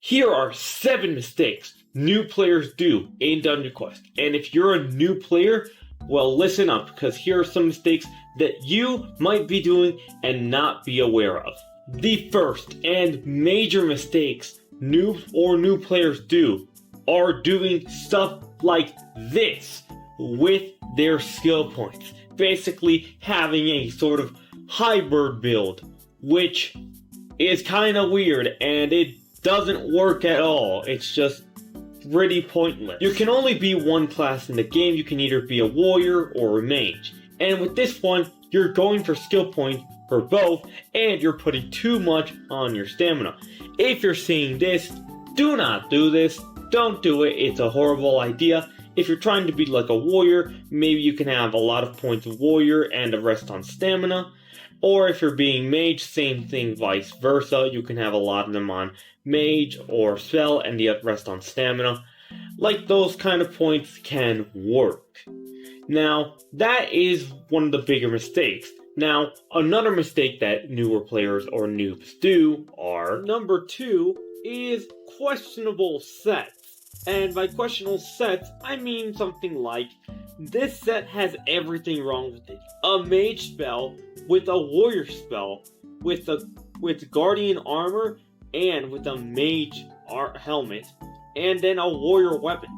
Here are 7 mistakes new players do in Dungeon Quest. And if you're a new player, well, listen up, because here are some mistakes that you might be doing and not be aware of. The first and major mistakes new players do are doing stuff like this with their skill points. Basically having a sort of hybrid build, which is kind of weird and it doesn't work at all. It's just pretty pointless. You can only be one class in the game. You can either be a warrior or a mage. And with this one, you're going for skill points for both, and you're putting too much on your stamina. If you're seeing this, do not do this. Don't do it. It's a horrible idea. If you're trying to be like a warrior, maybe you can have a lot of points of warrior and the rest on stamina. Or if you're being mage, same thing, vice versa. You can have a lot of them on mage or spell and the rest on stamina. Like, those kind of points can work. Now, that is one of the bigger mistakes. Now, another mistake that newer players or noobs do are, number 2 is questionable sets. And by questionable sets, I mean something like, this set has everything wrong with it. A mage spell with a warrior spell, with guardian armor, and with a mage helmet, and then a warrior weapon.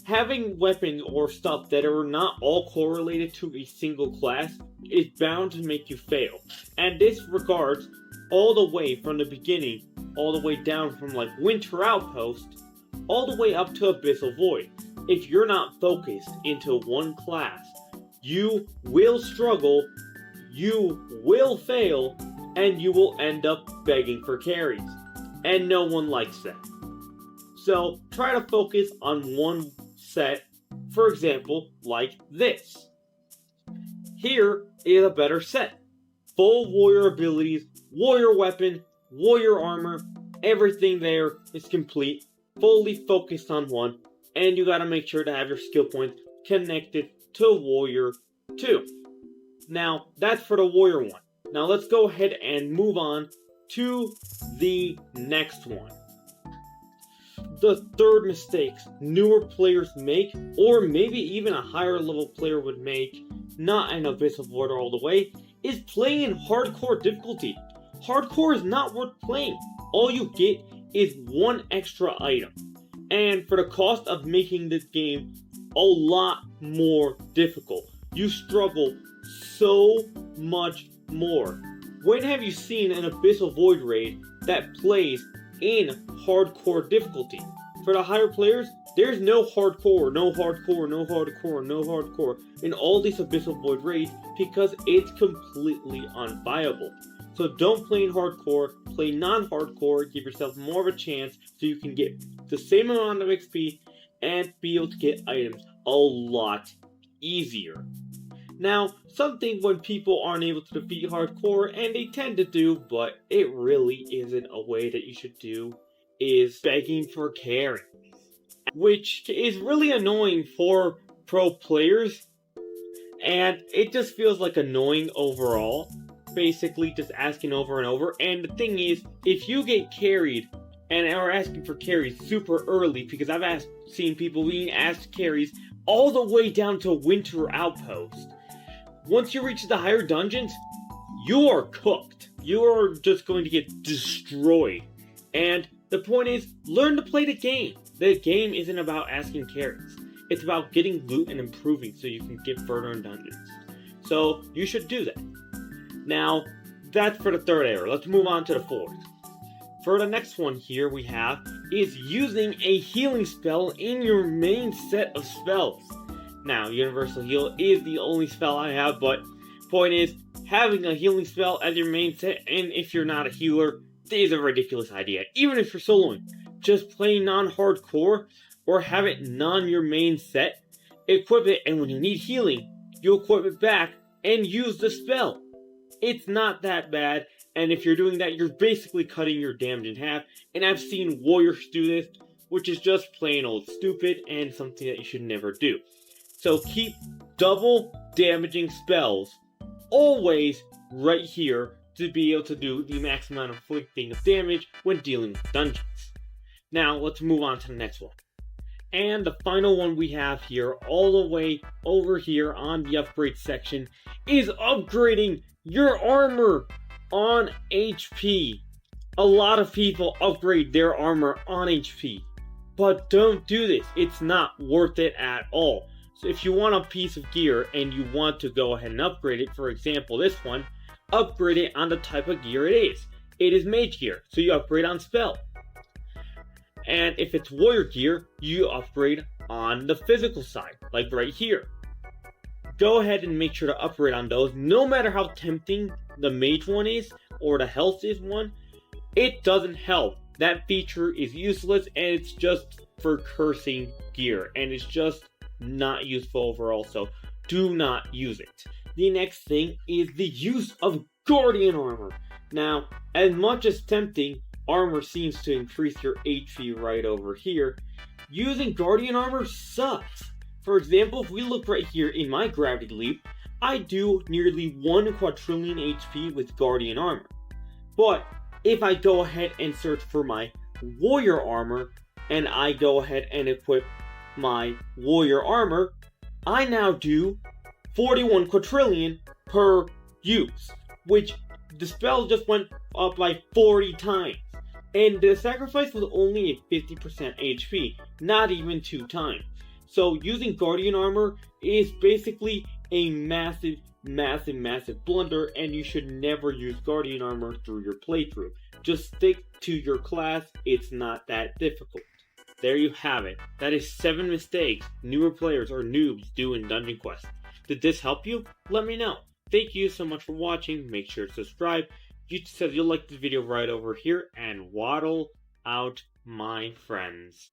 Having weapons or stuff that are not all correlated to a single class is bound to make you fail. And this regards all the way from the beginning, all the way down from like Winter Outpost, all the way up to Abyssal Void. If you're not focused into one class, you will struggle, you will fail, and you will end up begging for carries. And no one likes that. So try to focus on one set, for example, like this. Here is a better set. Full warrior abilities, warrior weapon, warrior armor, everything there is complete, fully focused on one, and you gotta make sure to have your skill points connected to warrior 2. Now, that's for the warrior one. Now let's go ahead and move on to the next one. The third mistake newer players make, or maybe even a higher level player would make, not an Abyssal Void all the way, is playing in hardcore difficulty. Hardcore is not worth playing. All you get is one extra item. And for the cost of making this game a lot more difficult, you struggle so much more. When have you seen an Abyssal Void raid that plays in hardcore difficulty? For the higher players, there's no hardcore, no hardcore, no hardcore, no hardcore in all these Abyssal Void raids because it's completely unviable. So don't play in hardcore, play non-hardcore, give yourself more of a chance so you can get the same amount of XP and be able to get items a lot easier. Now, something when people aren't able to defeat hardcore, and they tend to do, but it really isn't a way that you should do, is begging for carries. Which is really annoying for pro players, and it just feels like annoying overall. Basically just asking over and over. And the thing is, if you get carried and are asking for carries super early, because I've seen people being asked carries all the way down to Winter Outpost. Once you reach the higher dungeons, you are cooked. You are just going to get destroyed. And the point is, learn to play the game. The game isn't about asking carries. It's about getting loot and improving so you can get further in dungeons. So you should do that. Now, that's for the third error. Let's move on to the fourth. For the next one here we have is using a healing spell in your main set of spells. Now, Universal Heal is the only spell I have, but point is, having a healing spell as your main set, and if you're not a healer, is a ridiculous idea. Even if you're soloing, just play non-hardcore or have it non your main set, equip it, and when you need healing, you equip it back and use the spell. It's not that bad, and if you're doing that, you're basically cutting your damage in half, and I've seen warriors do this, which is just plain old stupid and something that you should never do. So keep double damaging spells always right here to be able to do the max amount of inflicting of damage when dealing with dungeons. Now, let's move on to the next one. And the final one we have here, all the way over here on the upgrade section, is upgrading your armor on HP. A lot of people upgrade their armor on HP, but don't do this. It's not worth it at all. So if you want a piece of gear and you want to go ahead and upgrade it, for example this one, upgrade it on the type of gear it is. It is mage gear, so you upgrade on spell. And if it's warrior gear, you upgrade on the physical side, like right here. Go ahead and make sure to upgrade on those, no matter how tempting the mage one is, or the health is one. It doesn't help. That feature is useless, and it's just for cursing gear, and it's just not useful overall, so do not use it. The next thing is the use of guardian armor. Now, as much as tempting armor seems to increase your HP right over here, using guardian armor sucks. For example, if we look right here in my gravity leap, I do nearly 1 quadrillion HP with guardian armor. But if I go ahead and search for my warrior armor, and I go ahead and equip my warrior armor, I now do 41 quadrillion per use, which the spell just went up by 40 times. And the sacrifice was only at 50% HP, not even 2 times. So using guardian armor is basically a massive blunder, and you should never use guardian armor through your playthrough. Just stick to your class, it's not that difficult. There you have it. That is 7 mistakes newer players or noobs do in Dungeon Quest. Did this help you? Let me know. Thank you so much for watching. Make sure to subscribe. YouTube says you'll like this video right over here, and waddle out, my friends.